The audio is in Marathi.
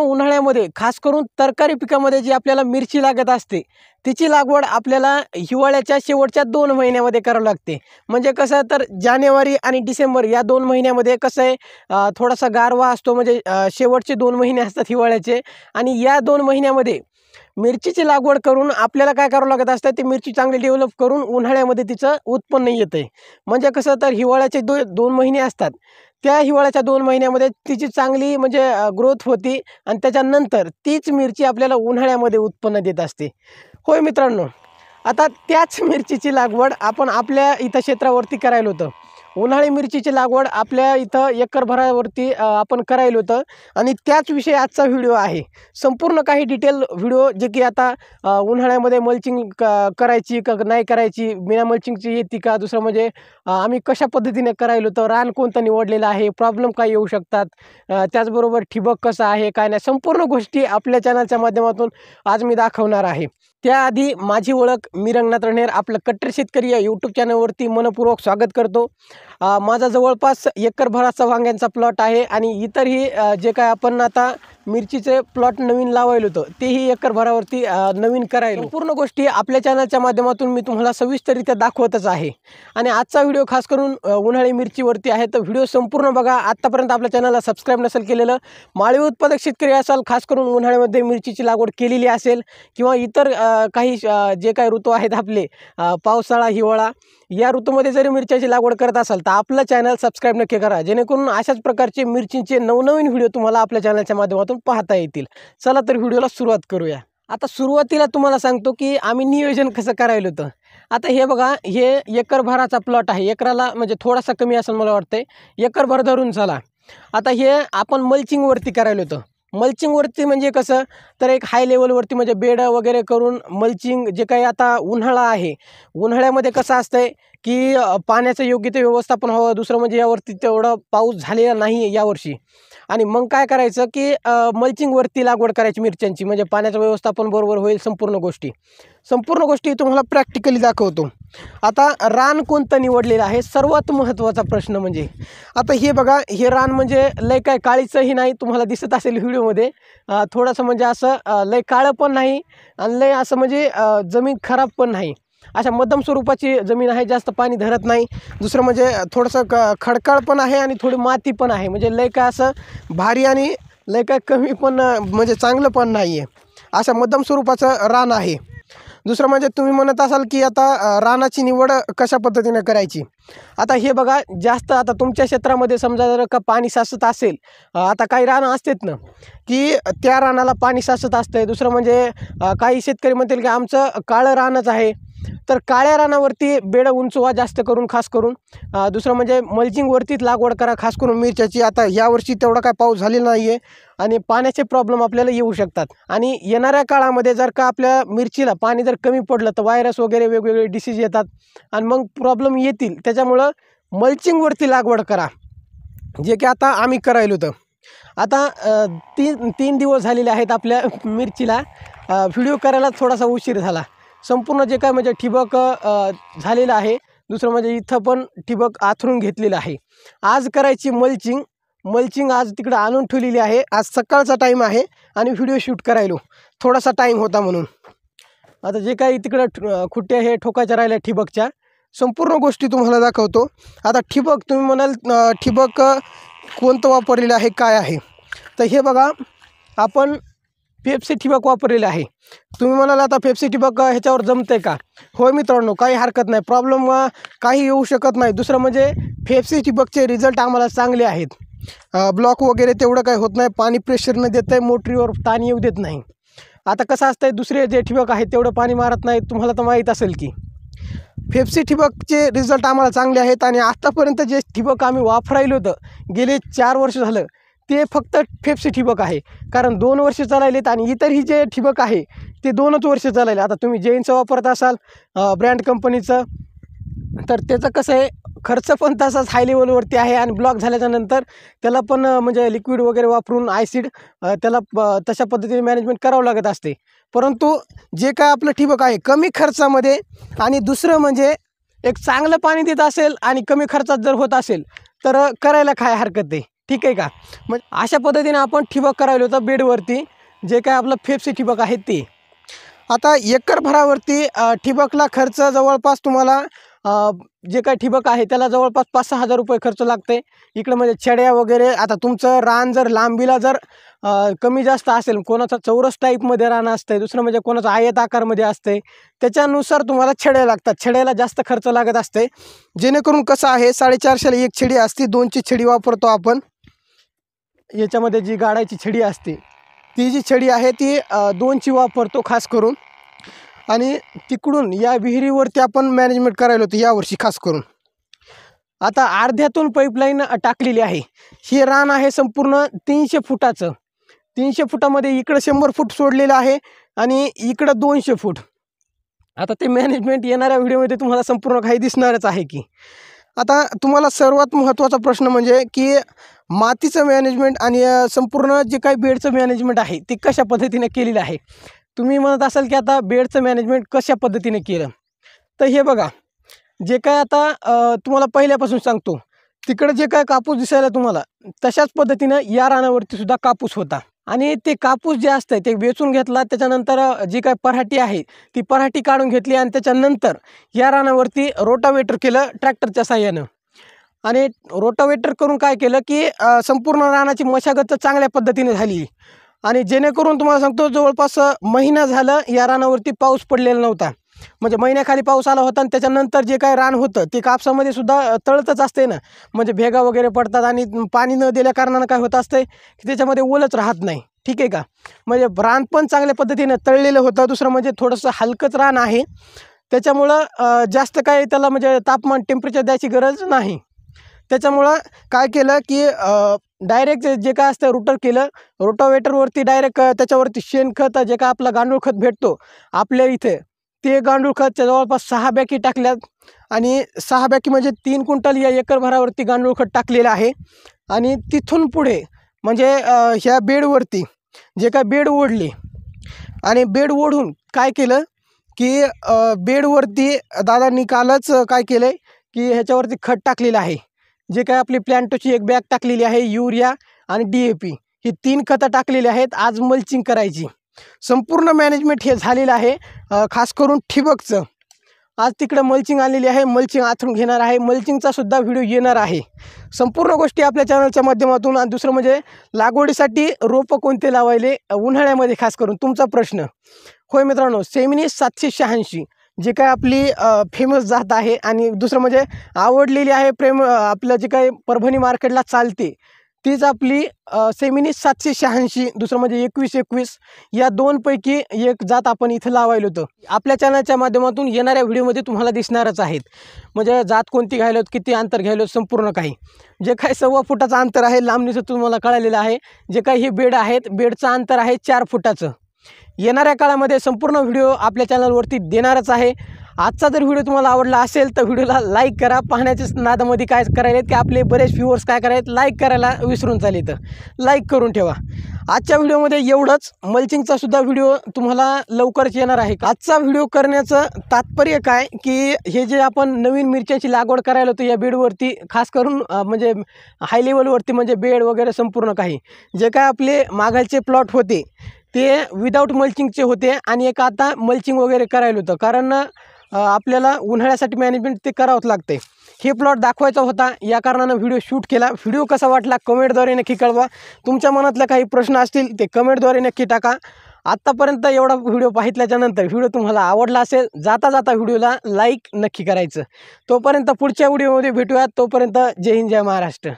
उन्हाळ्यामध्ये खास करून तरकारी पिकामध्ये जी आपल्याला मिरची लागत असते तिची लागवड आपल्याला हिवाळ्याच्या शेवटच्या 2 महिन्यामध्ये करावी लागते। म्हणजे कसं तर जानेवारी आणि डिसेंबर या 2 महिन्यामध्ये कसं आहे थोडासा गारवा असतो, म्हणजे शेवटचे 2 महिने असतात हिवाळ्याचे आणि या 2 महिन्यामध्ये मिरचीची लागवड करून आपल्याला काय करावं लागत असतं, ती मिरची चांगली डेव्हलप करून उन्हाळ्यामध्ये तिचं उत्पन्न येतं। म्हणजे कसं तर हिवाळ्याचे 2 महिने असतात, त्या हिवाळ्याच्या 2 महिन्यामध्ये तिची चांगली म्हणजे ग्रोथ होती आणि त्याच्यानंतर तीच मिरची आपल्याला उन्हाळ्यामध्ये उत्पन्न देत असते। होय मित्रांनो, आता त्याच मिरचीची लागवड आपण आपल्या इथं क्षेत्रावरती करायला होतं। उन्हाळी मिरचीची लागवड आपल्या इथं एकरभरावरती आपण करायला होतं आणि त्याच विषयी आजचा व्हिडिओ आहे। संपूर्ण काही डिटेल व्हिडिओ जे की आता उन्हाळ्यामध्ये मल्चिंग करायची का नाही करायची, बिना मल्चिंगची येते का, दुसरं म्हणजे आम्ही कशा पद्धतीने करायला होतं, रान कोणतं निवडलेलं आहे, प्रॉब्लेम काय येऊ शकतात, त्याचबरोबर ठिबक कसं आहे काय नाही, संपूर्ण गोष्टी आपल्या चॅनलच्या माध्यमातून आज मी दाखवणार आहे। त्याआधी माझी ओळख, मी रंगनाथ रणेर, आपलं कट्टर शेतकरी या यूट्यूब चॅनलवरती मनपूर्वक स्वागत करतो। माझा जवळपास एकरभराचा वांग्यांचा प्लॉट आहे आणि इतरही जे काय आपण आता मिरचीचे प्लॉट नवीन लावायला होतं तेही एकरभरावरती नवीन करायला पूर्ण गोष्टी आपल्या चॅनलच्या माध्यमातून मी तुम्हाला सविस्तररित्या दाखवतच आहे। आणि आजचा व्हिडिओ खास करून उन्हाळी मिरचीवरती आहे, तर व्हिडिओ संपूर्ण बघा। आत्तापर्यंत आपल्या चॅनलला सबस्क्राईब नसेल केलेलं, माळी उत्पादक शेतकरी असाल, खास करून उन्हाळ्यामध्ये मिरचीची लागवड केलेली असेल किंवा इतर काही जे काही ऋतू आहेत आपले पावसाळा हिवाळा या ऋतूमध्ये जरी मिरच्याची लागवड करत असाल तर आपलं चॅनल सबस्क्राईब नक्की करा, जेणेकरून अशाच प्रकारचे मिरचींचे नवनवीन व्हिडिओ तुम्हाला आपल्या चॅनलच्या माध्यमातून पाहता येतील। चला तर व्हिडिओला सुरुवात करूया। आता सुरुवातीला तुम्हाला सांगतो की आम्ही नियोजन कसं करायला होतं। आता हे बघा, हे एकरभराचा प्लॉट आहे, एकराला म्हणजे थोडासा कमी असं मला वाटतंय, एकरभर धरून चला। आता हे आपण मल्चिंगवरती करायला होतं। मल्चिंगवरती म्हणजे कसं तर एक हाय लेवलवरती म्हणजे बेड वगैरे करून मल्चिंग, जे काही आता उन्हाळा आहे, उन्हाळ्यामध्ये कसं असतंय की पाण्याचं योग्य ते व्यवस्थापन हवं, दुसरं म्हणजे यावरती तेवढा पाऊस झालेला नाही आहे यावर्षी, आणि मग काय करायचं की मल्चिंगवरती लागवड करायची मिरच्यांची, म्हणजे पाण्याचं व्यवस्थापन बरोबर होईल। संपूर्ण गोष्टी तुम्हाला प्रॅक्टिकली दाखवतो। आता रान कोणतं निवडलेलं आहे, सर्वात महत्त्वाचा प्रश्न म्हणजे आता हे बघा, हे रान म्हणजे लय काय काळीचंही नाही, तुम्हाला दिसत असेल व्हिडिओमध्ये, थोडंसं म्हणजे असं लय काळं पण नाही आणि लय असं म्हणजे जमीन खराब पण नाही, अशा मध्यम स्वरूपाची जमीन आहे, जास्त पाणी धरत नाही। दुसरं म्हणजे थोडंसं खडकाळ पण आहे आणि थोडी माती पण आहे, म्हणजे लय काय असं भारी आणि लय काय कमी पण म्हणजे चांगलं पण नाही आहे, अशा मध्यम स्वरूपाचं रान आहे। दुसरं म्हणजे तुम्ही म्हणत असाल की आता रानाची निवड कशा पद्धतीने करायची। आता हे बघा, जास्त आता तुमच्या क्षेत्रामध्ये समजा जर का पाणी साचत असेल, आता काही रानं असतात ना की त्या रानाला पाणी साचत असतं। दुसरं म्हणजे काही शेतकरी म्हणतील की आमचं काळं रानच आहे, तर काळ्या रानावरती बेड उंचवा जास्त करून, खास करून। दुसरं म्हणजे मल्चिंगवरतीच लागवड करा, खास करून मिरच्याची। आता यावर्षी तेवढा काय पाऊस झालेला नाही आहे आणि पाण्याचे प्रॉब्लेम आपल्याला येऊ शकतात, आणि येणाऱ्या काळामध्ये जर का आपल्या मिरचीला पाणी जर कमी पडलं तर व्हायरस वगैरे वेगवेगळे डिसीज येतात आणि मग प्रॉब्लेम येतील। त्याच्यामुळं मल्चिंगवरती लागवड करा, जे की आता आम्ही करायला होतं। आता 3 दिवस झालेले आहेत आपल्या मिरचीला, व्हिडिओ करायला थोडासा उशीर झाला। संपूर्ण जे काय म्हणजे ठिबक झालेलं आहे, दुसरं म्हणजे इथं पण ठिबक आथरून घेतलेलं आहे। आज करायची मल्चिंग आज तिकडं आणून ठेवलेली आहे। आज सकाळचा टाईम आहे आणि व्हिडिओ शूट करायलो, थोडासा टाईम होता म्हणून। आता जे काही तिकडं खुट्ट्या हे ठोकायच्या राहिल्या ठिबकच्या, संपूर्ण गोष्टी तुम्हाला दाखवतो। आता ठिबक तुम्ही म्हणाल ठिबक कोणतं वापरलेलं आहे काय आहे, तर हे बघा, आपण पेप्सी ठिबक वापरलेलं आहे। तुम्ही म्हणाल आता पेप्सी ठिबक ह्याच्यावर जमतंय का? होय मित्रांनो, काही हरकत नाही, प्रॉब्लेम काही येऊ शकत नाही। दुसरं म्हणजे पेप्सी ठिबकचे रिझल्ट आम्हाला चांगले आहेत, ब्लॉक वगैरे तेवढं काही होत नाही, पाणी प्रेशर न देत आहे, मोटरीवर ताण येऊ देत नाही। आता कसं असतंय, दुसरे जे ठिबक आहे तेवढं पाणी मारत नाही, तुम्हाला तर माहीत असेल की पेप्सी ठिबकचे रिझल्ट आम्हाला चांगले आहेत। आणि आत्तापर्यंत जे ठिबक आम्ही वापरायलं होतं गेले 4 वर्ष झालं, ते फक्त पेप्सी ठिबक आहे, कारण 2 वर्ष चाललेत आणि इतरही जे ठिबक आहे ते 2च वर्ष चालले। आता तुम्ही जैनचं वापरत असाल ब्रँड कंपनीचं, तर त्याचं कसं आहे, खर्च पण तसाच हाय लेवलवरती आहे आणि ब्लॉक झाल्याच्यानंतर त्याला पण म्हणजे लिक्विड वगैरे वापरून ॲसिड त्याला तशा पद्धतीने मॅनेजमेंट करावं लागत असते। परंतु जे काय आपलं ठिबक आहे कमी खर्चामध्ये, आणि दुसरं म्हणजे एक चांगलं पाणी देत असेल आणि कमी खर्चात जर होत असेल तर करायला काय हरकत आहे। ठीक आहे का. मग अशा पद्धतीने आपण ठिबक करायला होतं बेडवरती, जे काय आपलं फेपसी ठिबक आहे ते. आता एकर भरावरती ठिबकला खर्च जवळपास तुम्हाला जे काही ठिबक आहे त्याला जवळपास 5-6 हजार रुपये खर्च लागते. इकडं म्हणजे छड्या वगैरे, आता तुमचं रान जर लांबीला जर कमी जास्त असेल, कोणाचं चौरस टाईपमध्ये रान असते, दुसरं म्हणजे कोणाचं आयत आकारमध्ये असते, त्याच्यानुसार तुम्हाला छड्या लागतात. छड्याला जास्त खर्च लागत असते. जेणेकरून कसं आहे, 450ला एक छडी असते, 2ची छडी वापरतो आपण. याच्यामध्ये जी गाडाची छडी असते ती जी छडी आहे ती 2ची वापरतो खास करून. आणि तिकडून या विहिरीवरती आपण मॅनेजमेंट करायला होतं यावर्षी खास करून. आता अर्ध्यातून पाईपलाईन टाकलेली आहे. हे रान आहे संपूर्ण 300 फुटाचं. 300 फुटामध्ये इकडं 100 फूट सोडलेलं आहे आणि इकडं 200 फूट. आता ते मॅनेजमेंट येणाऱ्या व्हिडिओमध्ये तुम्हाला संपूर्ण काही दिसणारच आहे की. आता तुम्हाला सर्वात महत्त्वाचा प्रश्न म्हणजे की मातीचं मॅनेजमेंट आणि संपूर्ण जे काही बेडचं मॅनेजमेंट आहे ते कशा पद्धतीने केलेलं आहे. तुम्ही म्हणत असाल की आता बेडचं मॅनेजमेंट कशा पद्धतीने केलं, तर हे बघा, जे काय आता तुम्हाला पहिल्यापासून सांगतो, तिकडे जे काय कापूस दिसायला तुम्हाला तशाच पद्धतीनं या रानावरती सुद्धा कापूस होता. आणि ते कापूस जे असतं ते वेचून घेतला. त्याच्यानंतर जी काय पराठी आहे ती पराठी काढून घेतली आणि त्याच्यानंतर या रानावरती रोटावेटर केलं ट्रॅक्टरच्या साहाय्यानं. आणि रोटावेटर करून काय केलं की संपूर्ण रानाची मशागत चांगल्या पद्धतीने झाली. आणि जेणेकरून तुम्हाला सांगतो, जवळपास महिना झालं या रानावरती पाऊस पडलेला नव्हता. म्हणजे महिन्याखाली पाऊस आला होता आणि त्याच्यानंतर जे काय रान होतं ते कापसामध्ये सुद्धा तळतच असते ना, म्हणजे भेगा वगैरे पडतात आणि पाणी न दिल्या कारणानं काय होत असते की त्याच्यामध्ये ओलच राहत नाही. ठीक आहे का. म्हणजे रान पण चांगल्या पद्धतीने तळलेलं होतं. दुसरं म्हणजे थोडंसं हलकंच रान आहे, त्याच्यामुळं जास्त काय त्याला म्हणजे तापमान टेम्परेचर द्यायची गरज नाही. त्याच्यामुळं काय केलं की डायरेक्ट जे काय असतं रोटर केलं. रोटावेटरवरती डायरेक्ट त्याच्यावरती शेणखत, जे काय आपला गांडूळ खत भेटतो आपल्या इथे, ते गांडूळ खतच्या जवळपास 6 बॅगी टाकल्यात. आणि 6 बॅगी म्हणजे 3 क्विंटल या एकर भरावरती गांडूळ खत टाकलेलं आहे. आणि तिथून पुढे म्हणजे ह्या बेडवरती जे काय बेड ओढले आणि बेड ओढून काय केलं की बेडवरती दादांनी कालच काय केलं की ह्याच्यावरती खत टाकलेलं आहे. जे काय आपली प्लॅन्टोची एक बॅग टाकलेली आहे, युरिया आणि DAP, ही 3 खतं टाकलेली आहेत. आज मल्चिंग करायची. संपूर्ण मॅनेजमेंट हे झालेलं आहे. खास करून ठिबकचं आज तिकडं मल्चिंग आलेली आहे. मल्चिंग आथरून घेणार आहे. मल्चिंगचा सुद्धा व्हिडिओ येणार आहे. संपूर्ण गोष्टी आपल्या चॅनलच्या माध्यमातून. आणि दुसरं म्हणजे लागवडीसाठी रोपं कोणते लावायले उन्हाळ्यामध्ये खास करून तुमचा प्रश्न. होय मित्रांनो, सेमिनिस 786 जे काय आपली फेमस जात आहे. आणि दुसरं म्हणजे आवडलेली आहे, आपलं जे काय परभणी मार्केटला चालते तीच आपली सेमिनिस 786. दुसरं म्हणजे 2121. या 2पैकी एक जात आपण इथं लावायला होतं. आपल्या चॅनलच्या माध्यमातून येणाऱ्या व्हिडिओमध्ये तुम्हाला दिसणारच आहेत. म्हणजे जात कोणती घ्यायला, किती अंतर घ्यायला, संपूर्ण काही. जे काही 1.25 फुटाचं अंतर आहे लांबणीचं तुम्हाला कळालेलं आहे. जे काही हे बेड आहेत, बेडचं अंतर आहे 4 फुटाचं. येणाऱ्या काळामध्ये संपूर्ण व्हिडिओ आपल्या चॅनलवरती देणारच आहे. आजचा जर व्हिडिओ तुम्हाला आवडला असेल तर व्हिडिओला लाईक करा. पाहण्याच्या नादामध्ये काय करायलेत की आपले बरेच व्ह्यूअर्स काय करायत, लाईक करायला विसरून चालले, तर लाईक करून ठेवा. आजच्या व्हिडिओमध्ये एवढंच. मल्चिंगचा सुद्धा व्हिडिओ तुम्हाला लवकरच येणार आहे. आजचा व्हिडिओ करण्याचं तात्पर्य काय की हे जे आपण नवीन मिरच्यांची लागवड करायला होतो या बेडवरती, खास करून म्हणजे हाय लेवलवरती, म्हणजे बेड वगैरे संपूर्ण काही जे काय आपले मागालचे प्लॉट होते ते विदाऊट मल्चिंगचे होते. आणि एक आता मल्चिंग वगैरे करायला होतं, कारण आपल्याला उन्हाळ्यासाठी मॅनेजमेंट ते करावंच लागते. हे प्लॉट दाखवायचा होता, या कारणानं व्हिडिओ शूट केला. व्हिडिओ कसा वाटला कमेंटद्वारे नक्की कळवा. तुमच्या मनातले काही प्रश्न असतील ते कमेंटद्वारे नक्की टाका. आत्तापर्यंत एवढा व्हिडिओ पाहिल्याच्यानंतर व्हिडिओ तुम्हाला आवडला असेल, जाता जाता व्हिडिओला लाईक नक्की करायचं. तोपर्यंत पुढच्या व्हिडिओमध्ये भेटूयात. तोपर्यंत जय हिंद, जय महाराष्ट्र.